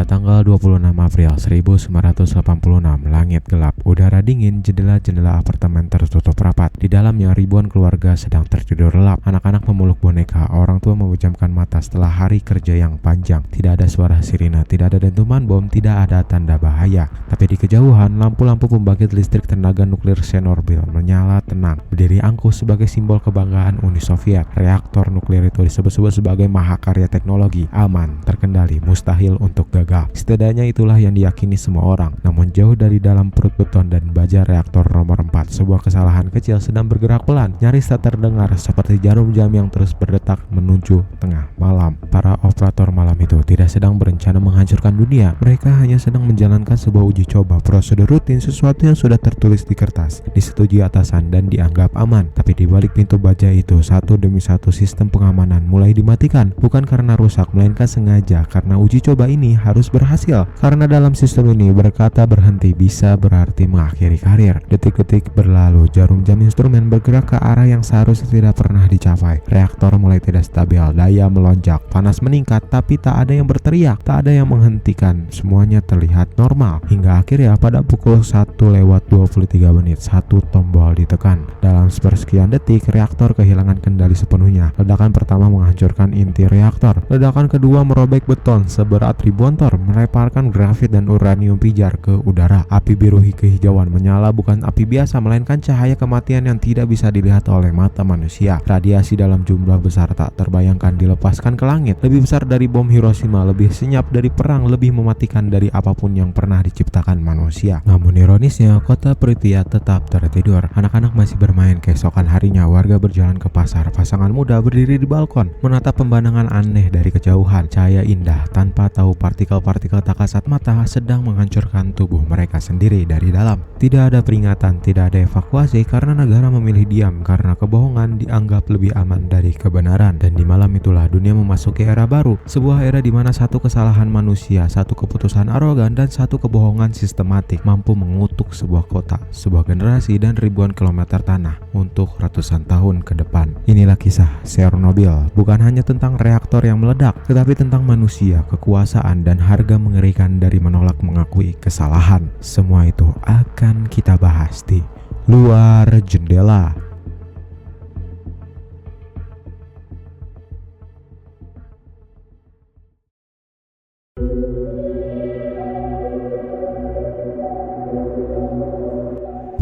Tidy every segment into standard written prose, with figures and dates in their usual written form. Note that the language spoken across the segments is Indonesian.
Pada tanggal 26 April 1986, langit gelap, udara dingin, jendela-jendela apartemen tertutup rapat. Di dalamnya ribuan keluarga sedang tertidur lelap. Anak-anak memeluk boneka, orang tua memejamkan mata setelah hari kerja yang panjang. Tidak ada suara sirine, tidak ada dentuman bom, tidak ada tanda bahaya. Tapi di kejauhan, lampu-lampu pembangkit listrik tenaga nuklir Chernobyl menyala tenang, berdiri angkuh sebagai simbol kebanggaan Uni Soviet. Reaktor nuklir itu disebut-sebut sebagai mahakarya teknologi, aman, terkendali, mustahil untuk gagal. Setidaknya itulah yang diyakini semua orang. Namun jauh dari dalam perut beton dan baja reaktor nomor 4, sebuah kesalahan kecil sedang bergerak pelan, nyaris tak terdengar, seperti jarum jam yang terus berdetak menuju tengah malam. Para operator malam itu tidak sedang berencana menghancurkan dunia. Mereka hanya sedang menjalankan sebuah uji coba, prosedur rutin, sesuatu yang sudah tertulis di kertas, disetujui atasan dan dianggap aman. Tapi di balik pintu baja itu, satu demi satu sistem pengamanan mulai dimatikan, bukan karena rusak, melainkan sengaja, karena uji coba ini harus berhasil. Karena dalam sistem ini berkata berhenti bisa berarti mengakhiri karir. Detik-detik berlalu, jarum jam instrumen bergerak ke arah yang seharusnya tidak pernah dicapai. Reaktor mulai tidak stabil, daya melonjak, panas meningkat, tapi tak ada yang berteriak, tak ada yang menghentikan. Semuanya terlihat normal. Hingga akhirnya pada pukul 1:23, satu tombol ditekan. Dalam sepersekian detik, reaktor kehilangan kendali sepenuhnya. Ledakan pertama menghancurkan inti reaktor. Ledakan kedua merobek beton seberat ribuan ton, melemparkan grafit dan uranium pijar ke udara. Api biru kehijauan menyala, bukan api biasa, melainkan cahaya kematian yang tidak bisa dilihat oleh mata manusia. Radiasi dalam jumlah besar tak terbayangkan dilepaskan ke langit, lebih besar dari bom Hiroshima, lebih senyap dari perang, lebih mematikan dari apapun yang pernah diciptakan manusia. Namun ironisnya, kota Pripyat tetap tertidur. Anak-anak masih bermain. Keesokan harinya, warga berjalan ke pasar. Pasangan muda berdiri di balkon, menatap pemandangan aneh dari kejauhan. Cahaya indah, tanpa tahu partikel-partikel tak kasat mata sedang menghancurkan tubuh mereka sendiri dari dalam. Tidak ada peringatan, tidak ada evakuasi, karena negara memilih diam, karena kebohongan dianggap lebih aman dari kebenaran. Dan di malam itulah dunia memasuki era baru, sebuah era di mana satu kesalahan manusia, satu keputusan arogan, dan satu kebohongan sistematik mampu mengutuk sebuah kota, sebuah generasi, dan ribuan kilometer tanah untuk ratusan tahun ke depan. Inilah kisah Chernobyl, bukan hanya tentang reaktor yang meledak, tetapi tentang manusia, kekuasaan, dan harga mengerikan dari menolak mengakui kesalahan. Semua itu akan kita bahas di Luar Jendela.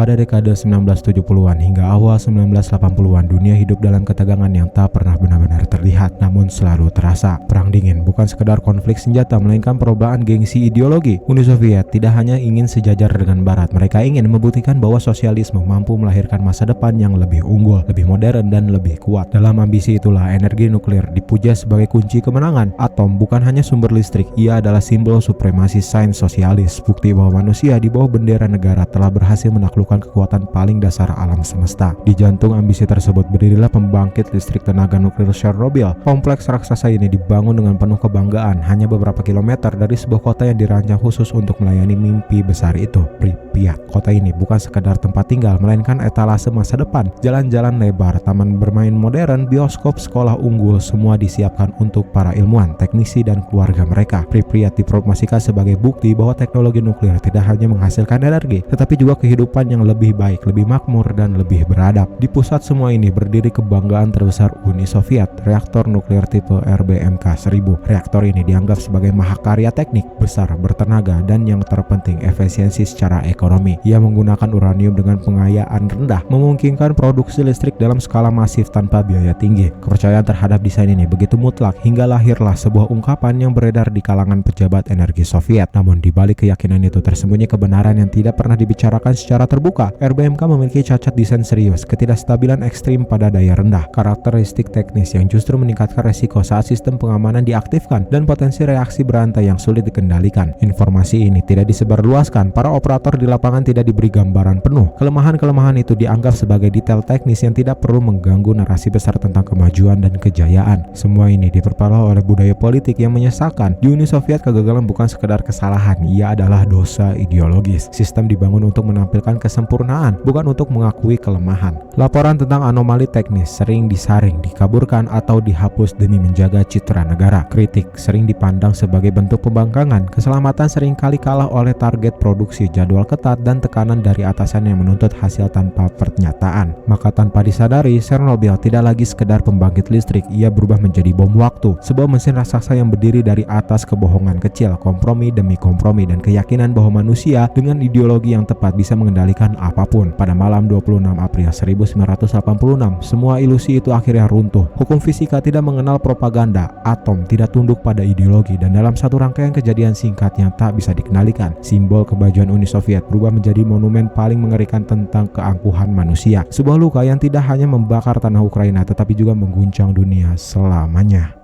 Pada dekade 1970-an hingga awal 1980-an, dunia hidup dalam ketegangan yang tak pernah benar-benar terlihat, namun selalu terasa. Perang dingin bukan sekedar konflik senjata, melainkan perubahan gengsi ideologi. Uni Soviet tidak hanya ingin sejajar dengan Barat, mereka ingin membuktikan bahwa sosialisme mampu melahirkan masa depan yang lebih unggul, lebih modern, dan lebih kuat. Dalam ambisi itulah energi nuklir dipuja sebagai kunci kemenangan. Atom bukan hanya sumber listrik, ia adalah simbol supremasi sains sosialis, bukti bahwa manusia di bawah bendera negara telah berhasil menaklukkan kekuatan paling dasar alam semesta. Di jantung ambisi tersebut berdirilah pembangkit listrik tenaga nuklir Chernobyl. Kompleks raksasa ini dibangun dengan penuh kebanggaan, hanya beberapa kilometer dari sebuah kota yang dirancang khusus untuk melayani mimpi besar itu, Pripyat. Kota ini bukan sekadar tempat tinggal, melainkan etalase masa depan. Jalan-jalan lebar, taman bermain modern, bioskop, sekolah unggul, semua disiapkan untuk para ilmuwan, teknisi, dan keluarga mereka. Pripyat dipromosikan sebagai bukti bahwa teknologi nuklir tidak hanya menghasilkan energi, tetapi juga kehidupan yang lebih baik, lebih makmur, dan lebih beradab. Di pusat semua ini berdiri kebanggaan terbesar Uni Soviet, reaktor nuklir tipe RBMK-1000. Reaktor ini dianggap sebagai mahakarya teknik, besar, bertenaga, dan yang terpenting efisiensi secara ekonomi. Ia menggunakan uranium dengan pengayaan rendah, memungkinkan produksi listrik dalam skala masif tanpa biaya tinggi. Kepercayaan terhadap desain ini begitu mutlak hingga lahirlah sebuah ungkapan yang beredar di kalangan pejabat energi Soviet. Namun di balik keyakinan itu tersembunyi kebenaran yang tidak pernah dibicarakan secara terbuka. RBMK memiliki cacat desain serius, ketidakstabilan ekstrim pada daya rendah, karakteristik teknis yang justru meningkatkan resiko saat sistem pengamanan diaktifkan, dan potensi reaksi berantai yang sulit dikendalikan. Informasi ini tidak disebarluaskan, para operator di lapangan tidak diberi gambaran penuh. Kelemahan-kelemahan itu dianggap sebagai detail teknis yang tidak perlu mengganggu narasi besar tentang kemajuan dan kejayaan. Semua ini diperparah oleh budaya politik yang menyesalkan. Di Uni Soviet, kegagalan bukan sekedar kesalahan, ia adalah dosa ideologis. Sistem dibangun untuk menampilkan kesempurnaan kesempurnaan, bukan untuk mengakui kelemahan. Laporan tentang anomali teknis sering disaring, dikaburkan, atau dihapus demi menjaga citra negara. Kritik sering dipandang sebagai bentuk pembangkangan. Keselamatan seringkali kalah oleh target produksi, jadwal ketat, dan tekanan dari atasan yang menuntut hasil tanpa pernyataan. Maka tanpa disadari, Chernobyl tidak lagi sekedar pembangkit listrik, ia berubah menjadi bom waktu, sebuah mesin raksasa yang berdiri dari atas kebohongan kecil, kompromi demi kompromi, dan keyakinan bahwa manusia dengan ideologi yang tepat bisa mengendalikan apapun. Pada malam 26 April 1986, semua ilusi itu akhirnya runtuh. Hukum fisika tidak mengenal propaganda, atom tidak tunduk pada ideologi, dan dalam satu rangkaian kejadian singkat yang tak bisa dikendalikan, simbol kebajuan Uni Soviet berubah menjadi monumen paling mengerikan tentang keangkuhan manusia. Sebuah luka yang tidak hanya membakar tanah Ukraina, tetapi juga mengguncang dunia selamanya.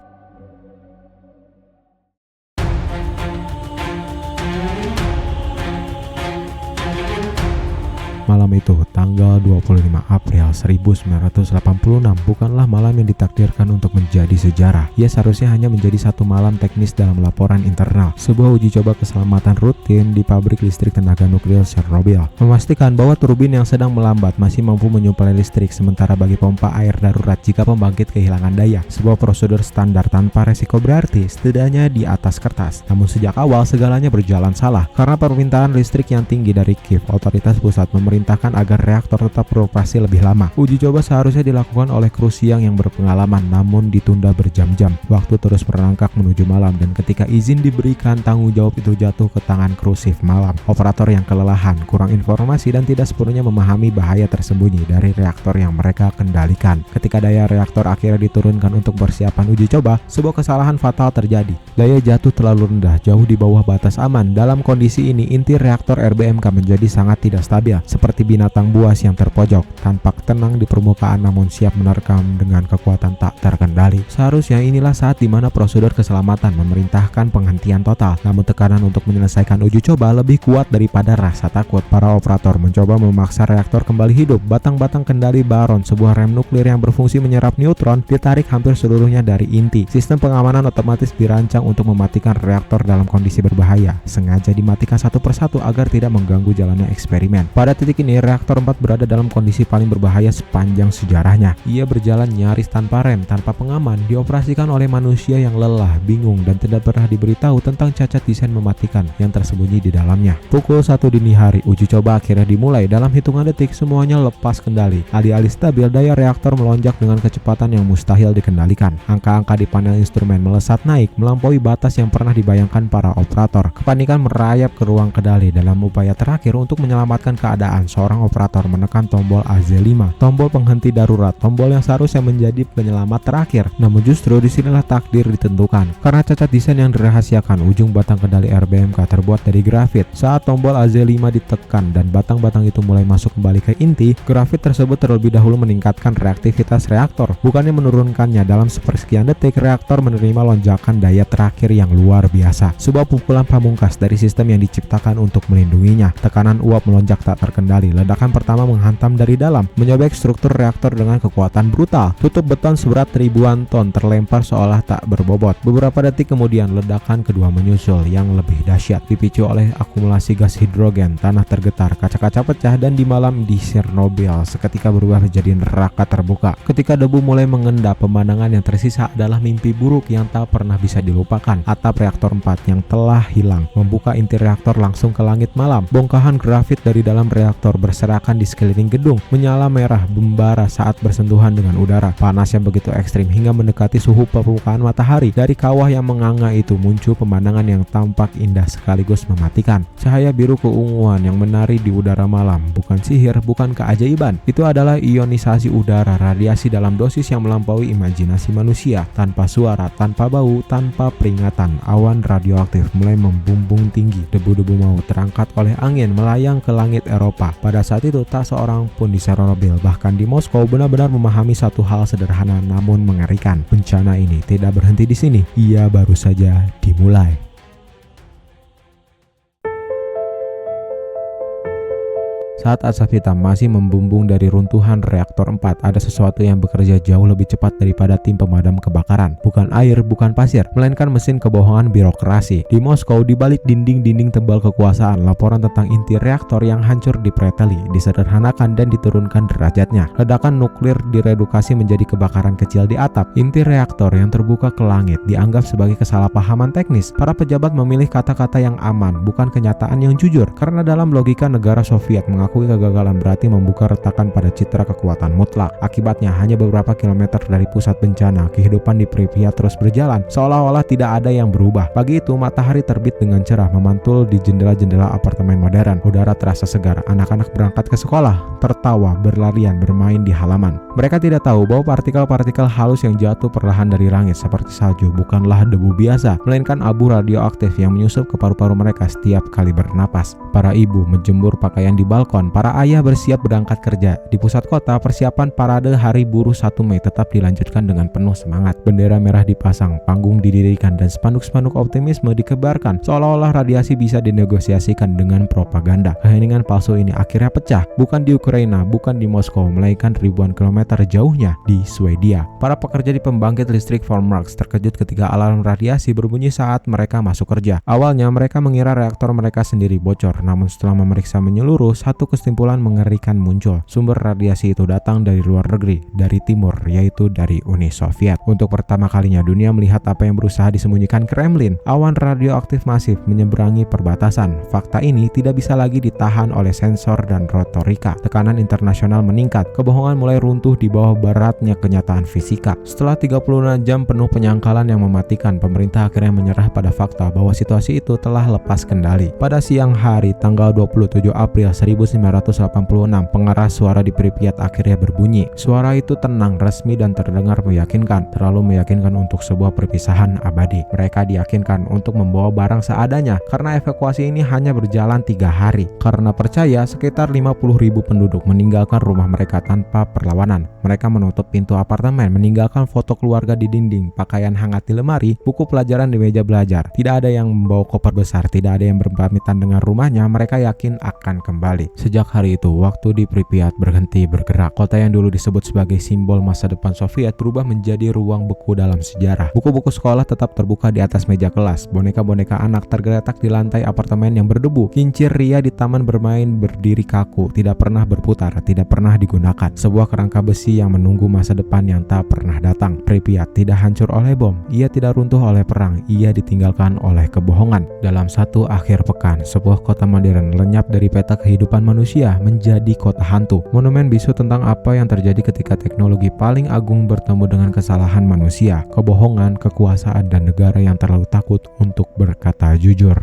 Malam itu, tanggal 25 April 1986, bukanlah malam yang ditakdirkan untuk menjadi sejarah. Ia seharusnya hanya menjadi satu malam teknis dalam laporan internal, sebuah uji coba keselamatan rutin di pabrik listrik tenaga nuklir Chernobyl, memastikan bahwa turbin yang sedang melambat masih mampu menyuplai listrik, sementara bagi pompa air darurat jika pembangkit kehilangan daya. Sebuah prosedur standar tanpa resiko berarti, setidaknya di atas kertas. Namun sejak awal segalanya berjalan salah. Karena permintaan listrik yang tinggi dari Kiev, otoritas pusat memerintahkan agar reaktor tetap beroperasi lebih lama. Uji coba seharusnya dilakukan oleh kru siang yang berpengalaman, namun ditunda berjam-jam. Waktu terus merangkak menuju malam, dan ketika izin diberikan, tanggung jawab itu jatuh ke tangan kru shift malam. Operator yang kelelahan, kurang informasi, dan tidak sepenuhnya memahami bahaya tersembunyi dari reaktor yang mereka kendalikan. Ketika daya reaktor akhirnya diturunkan untuk persiapan uji coba, sebuah kesalahan fatal terjadi. Daya jatuh terlalu rendah, jauh di bawah batas aman. Dalam kondisi ini, inti reaktor RBMK menjadi sangat tidak stabil, seperti binatang buas yang terpojok, tampak tenang di permukaan namun siap menerkam dengan kekuatan tak terkendali. Seharusnya inilah saat di mana prosedur keselamatan memerintahkan penghentian total, namun tekanan untuk menyelesaikan uji coba lebih kuat daripada rasa takut. Para operator mencoba memaksa reaktor kembali hidup. Batang-batang kendali Baron, sebuah rem nuklir yang berfungsi menyerap neutron, ditarik hampir seluruhnya dari inti. Sistem pengamanan otomatis dirancang untuk mematikan reaktor dalam kondisi berbahaya, sengaja dimatikan satu persatu agar tidak mengganggu jalannya eksperimen. Pada titik ini, reaktor 4 berada dalam kondisi paling berbahaya sepanjang sejarahnya. Ia berjalan nyaris tanpa rem, tanpa pengaman, dioperasikan oleh manusia yang lelah, bingung, dan tidak pernah diberitahu tentang cacat desain mematikan yang tersembunyi di dalamnya. Pukul 1 dini hari, uji coba akhirnya dimulai. Dalam hitungan detik, semuanya lepas kendali. Alih-alih stabil, daya reaktor melonjak dengan kecepatan yang mustahil dikendalikan. Angka-angka di panel instrumen melesat naik, melampaui batas yang pernah dibayangkan para operator. Kepanikan merayap ke ruang kendali. Dalam upaya terakhir untuk menyelamatkan keadaan, seorang operator menekan tombol AZ5, tombol penghenti darurat, tombol yang seharusnya menjadi penyelamat terakhir. Namun justru disinilah takdir ditentukan. Karena cacat desain yang dirahasiakan, ujung batang kendali RBMK terbuat dari grafit. Saat tombol AZ5 ditekan dan batang-batang itu mulai masuk kembali ke inti, grafit tersebut terlebih dahulu meningkatkan reaktivitas reaktor, bukannya menurunkannya. Dalam sepersekian detik, reaktor menerima lonjakan daya terakhir yang luar biasa. Sebuah pukulan pamungkas dari sistem yang diciptakan untuk melindunginya. Tekanan uap melonjak tak terkendali. Ledakan pertama menghantam dari dalam, menyobek struktur reaktor dengan kekuatan brutal. Tutup beton seberat ribuan ton terlempar seolah tak berbobot. Beberapa detik kemudian, ledakan kedua menyusul yang lebih dahsyat, dipicu oleh akumulasi gas hidrogen. Tanah tergetar, kaca-kaca pecah, dan di malam di Chernobyl seketika berubah menjadi neraka terbuka. Ketika debu mulai mengendap, pemandangan yang tersisa adalah mimpi buruk yang tak pernah bisa dilupakan. Atap reaktor 4 yang telah hilang membuka inti reaktor langsung ke langit malam. Bongkahan grafit dari dalam reaktor berserakan di sekeliling gedung, menyala merah membara saat bersentuhan dengan udara. Panas yang begitu ekstrim hingga mendekati suhu permukaan matahari. Dari kawah yang menganga itu muncul pemandangan yang tampak indah sekaligus mematikan. Cahaya biru keunguan yang menari di udara malam, bukan sihir, bukan keajaiban. Itu adalah ionisasi udara, radiasi dalam dosis yang melampaui imajinasi manusia. Tanpa suara, tanpa bau, tanpa peringatan, awan radioaktif mulai membumbung tinggi. Debu-debu maut terangkat oleh angin melayang ke langit Eropa. Pada saat itu tak seorang pun di Chernobyl, bahkan di Moskow, benar-benar memahami satu hal sederhana namun mengerikan. Bencana ini tidak berhenti di sini, ia baru saja dimulai. Saat asap hitam masih membumbung dari runtuhan reaktor 4, ada sesuatu yang bekerja jauh lebih cepat daripada tim pemadam kebakaran. Bukan air, bukan pasir, melainkan mesin kebohongan birokrasi. Di Moskow, di balik dinding-dinding tebal kekuasaan, laporan tentang inti reaktor yang hancur dipreteli, disederhanakan dan diturunkan derajatnya. Ledakan nuklir diredukasi menjadi kebakaran kecil di atap. Inti reaktor yang terbuka ke langit dianggap sebagai kesalahpahaman teknis. Para pejabat memilih kata-kata yang aman, bukan kenyataan yang jujur, karena dalam logika negara Soviet, mengakui kegagalan berarti membuka retakan pada citra kekuatan mutlak. Akibatnya, hanya beberapa kilometer dari pusat bencana, kehidupan di Pripyat terus berjalan, seolah-olah tidak ada yang berubah. Pagi itu, matahari terbit dengan cerah memantul di jendela-jendela apartemen modern. Udara terasa segar, anak-anak berangkat ke sekolah, tertawa, berlarian, bermain di halaman. Mereka tidak tahu bahwa partikel-partikel halus yang jatuh perlahan dari langit seperti salju bukanlah debu biasa, melainkan abu radioaktif yang menyusup ke paru-paru mereka setiap kali bernapas. Para ibu menjemur pakaian di balkon, para ayah bersiap berangkat kerja. Di pusat kota, persiapan parade Hari Buruh 1 Mei tetap dilanjutkan dengan penuh semangat. Bendera merah dipasang, panggung didirikan, dan spanduk-spanduk optimisme dikebarkan, seolah-olah radiasi bisa dinegosiasikan dengan propaganda. Keheningan palsu ini akhirnya pecah, bukan di Ukraina, bukan di Moskow, melainkan ribuan kilometer jauhnya di Swedia. Para pekerja di pembangkit listrik Forsmark terkejut ketika alarm radiasi berbunyi saat mereka masuk kerja. Awalnya mereka mengira reaktor mereka sendiri bocor, namun setelah memeriksa menyeluruh, satu kesimpulan mengerikan muncul. Sumber radiasi itu datang dari luar negeri, dari timur, yaitu dari Uni Soviet. Untuk pertama kalinya dunia melihat apa yang berusaha disembunyikan Kremlin. Awan radioaktif masif menyeberangi perbatasan. Fakta ini tidak bisa lagi ditahan oleh sensor dan retorika. Tekanan internasional meningkat. Kebohongan mulai runtuh di bawah beratnya kenyataan fisika. Setelah 36 jam penuh penyangkalan yang mematikan, pemerintah akhirnya menyerah pada fakta bahwa situasi itu telah lepas kendali. Pada siang hari tanggal 27 April 1986, pengeras suara di Pripyat akhirnya berbunyi. Suara itu tenang, resmi, dan terdengar meyakinkan. Terlalu meyakinkan untuk sebuah perpisahan abadi. Mereka diyakinkan untuk membawa barang seadanya karena evakuasi ini hanya berjalan 3 hari. Karena percaya, sekitar 50.000 penduduk meninggalkan rumah mereka tanpa perlawanan. Mereka menutup pintu apartemen, meninggalkan foto keluarga di dinding, pakaian hangat di lemari, buku pelajaran di meja belajar. Tidak ada yang membawa koper besar, tidak ada yang berpamitan dengan rumahnya. Mereka yakin akan kembali. Sejak hari itu, waktu di Pripyat berhenti bergerak. Kota yang dulu disebut sebagai simbol masa depan Soviet berubah menjadi ruang beku dalam sejarah. Buku-buku sekolah tetap terbuka di atas meja kelas. Boneka-boneka anak tergeletak di lantai apartemen yang berdebu. Kincir ria di taman bermain berdiri kaku, tidak pernah berputar, tidak pernah digunakan. Sebuah kerangka besi yang menunggu masa depan yang tak pernah datang. Pripyat tidak hancur oleh bom, ia tidak runtuh oleh perang, ia ditinggalkan oleh kebohongan. Dalam satu akhir pekan, sebuah kota modern lenyap dari peta kehidupan manusia menjadi kota hantu. Monumen bisu tentang apa yang terjadi ketika teknologi paling agung bertemu dengan kesalahan manusia, kebohongan, kekuasaan, dan negara yang terlalu takut untuk berkata jujur.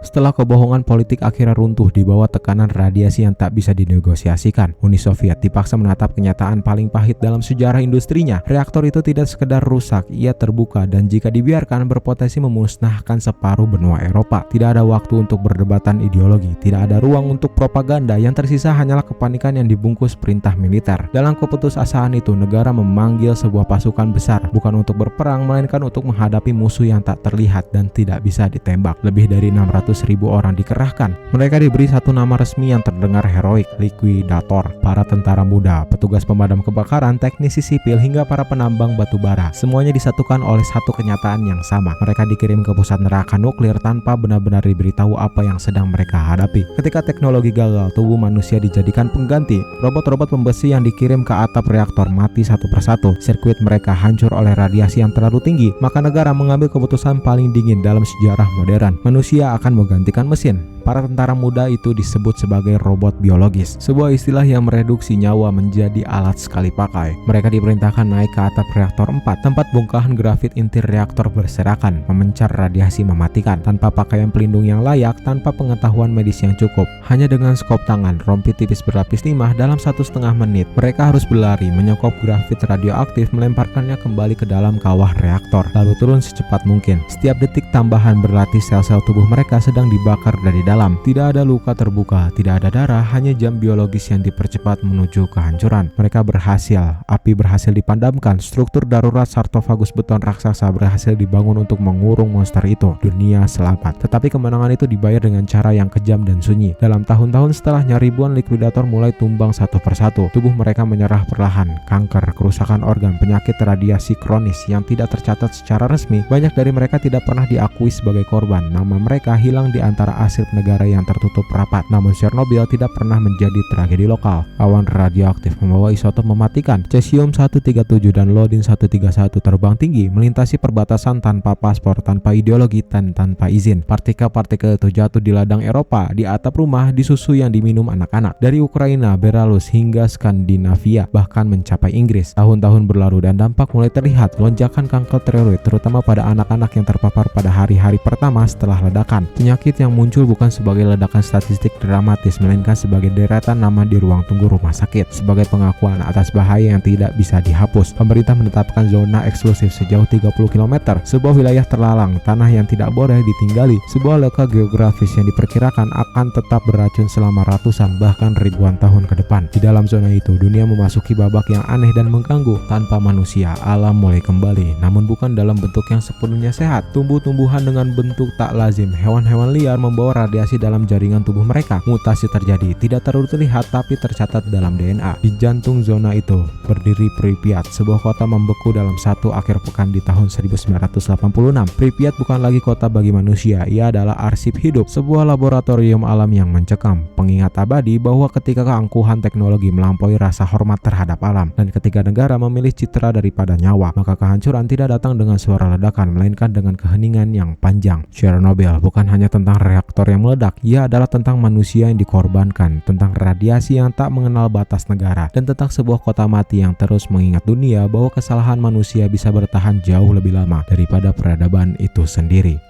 Setelah kebohongan politik akhirnya runtuh di bawah tekanan radiasi yang tak bisa dinegosiasikan, Uni Soviet dipaksa menatap kenyataan paling pahit dalam sejarah industrinya. Reaktor itu tidak sekedar rusak, ia terbuka dan jika dibiarkan berpotensi memusnahkan separuh benua Eropa. Tidak ada waktu untuk berdebatan ideologi, tidak ada ruang untuk propaganda, yang tersisa hanyalah kepanikan yang dibungkus perintah militer. Dalam keputusasaan itu, negara memanggil sebuah pasukan besar, bukan untuk berperang, melainkan untuk menghadapi musuh yang tak terlihat dan tidak bisa ditembak. Lebih dari 600.000 orang dikerahkan. Mereka diberi satu nama resmi yang terdengar heroik, likuidator. Para tentara muda, petugas pemadam kebakaran, teknisi sipil, hingga para penambang batu bara. Semuanya disatukan oleh satu kenyataan yang sama. Mereka dikirim ke pusat neraka nuklir tanpa benar-benar diberitahu apa yang sedang mereka hadapi. Ketika teknologi gagal, tubuh manusia dijadikan pengganti. Robot-robot pembesi yang dikirim ke atap reaktor mati satu persatu. Sirkuit mereka hancur oleh radiasi yang terlalu tinggi. Maka negara mengambil keputusan paling dingin dalam sejarah modern. Manusia akan menggantikan mesin. Para tentara muda itu disebut sebagai robot biologis, sebuah istilah yang mereduksi nyawa menjadi alat sekali pakai. Mereka diperintahkan naik ke atap reaktor 4, tempat bongkahan grafit inti reaktor berserakan, memencar radiasi mematikan, tanpa pakaian pelindung yang layak, tanpa pengetahuan medis yang cukup. Hanya dengan skop tangan, rompi tipis berlapis timah dalam 1,5 menit, mereka harus berlari, menyekop grafit radioaktif, melemparkannya kembali ke dalam kawah reaktor, lalu turun secepat mungkin. Setiap detik tambahan berlatih sel-sel tubuh mereka sedang dibakar dari dalam. Tidak ada luka terbuka, tidak ada darah, hanya jam biologis yang dipercepat menuju kehancuran. Mereka berhasil, api berhasil dipadamkan, struktur darurat sarkofagus beton raksasa berhasil dibangun untuk mengurung monster itu. Dunia selamat. Tetapi kemenangan itu dibayar dengan cara yang kejam dan sunyi. Dalam tahun-tahun setelahnya, ribuan likuidator mulai tumbang satu persatu. Tubuh mereka menyerah perlahan. Kanker, kerusakan organ, penyakit radiasi kronis yang tidak tercatat secara resmi. Banyak dari mereka tidak pernah diakui sebagai korban. Nama mereka hilang di antara arsip negara yang tertutup rapat. Namun Chernobyl tidak pernah menjadi tragedi lokal. Awan radioaktif membawa isotop mematikan. Cesium-137 dan Iodin-131 terbang tinggi, melintasi perbatasan tanpa paspor, tanpa ideologi, dan tanpa izin. Partikel-partikel itu jatuh di ladang Eropa, di atap rumah, di susu yang diminum anak-anak. Dari Ukraina, Belarus, hingga Skandinavia, bahkan mencapai Inggris. Tahun-tahun berlalu dan dampak mulai terlihat. Lonjakan kanker tiroid, terutama pada anak-anak yang terpapar pada hari-hari pertama setelah ledakan. Penyakit yang muncul bukan sebagai ledakan statistik dramatis, melainkan sebagai deretan nama di ruang tunggu rumah sakit. Sebagai pengakuan atas bahaya yang tidak bisa dihapus, pemerintah menetapkan zona eksklusif sejauh 30 km, sebuah wilayah terlalang, tanah yang tidak boleh ditinggali, sebuah letak geografis yang diperkirakan akan tetap beracun selama ratusan bahkan ribuan tahun ke depan. Di dalam zona itu, dunia memasuki babak yang aneh dan mengganggu. Tanpa manusia, alam mulai kembali, namun bukan dalam bentuk yang sepenuhnya sehat. Tumbuh-tumbuhan dengan bentuk tak lazim, hewan-hewan liar membawa radiasi dalam jaringan tubuh mereka. Mutasi terjadi, tidak terlalu terlihat tapi tercatat dalam DNA. Di jantung zona itu berdiri Pripyat, sebuah kota membeku dalam satu akhir pekan di tahun 1986. Pripyat bukan lagi kota bagi manusia, ia adalah arsip hidup, sebuah laboratorium alam yang mencekam, pengingat abadi bahwa ketika keangkuhan teknologi melampaui rasa hormat terhadap alam, dan ketika negara memilih citra daripada nyawa, maka kehancuran tidak datang dengan suara ledakan, melainkan dengan keheningan yang panjang. Chernobyl bukan hanya tentang reaktor yang meledak, ia adalah tentang manusia yang dikorbankan, tentang radiasi yang tak mengenal batas negara, dan tentang sebuah kota mati yang terus mengingat dunia bahwa kesalahan manusia bisa bertahan jauh lebih lama daripada peradaban itu sendiri.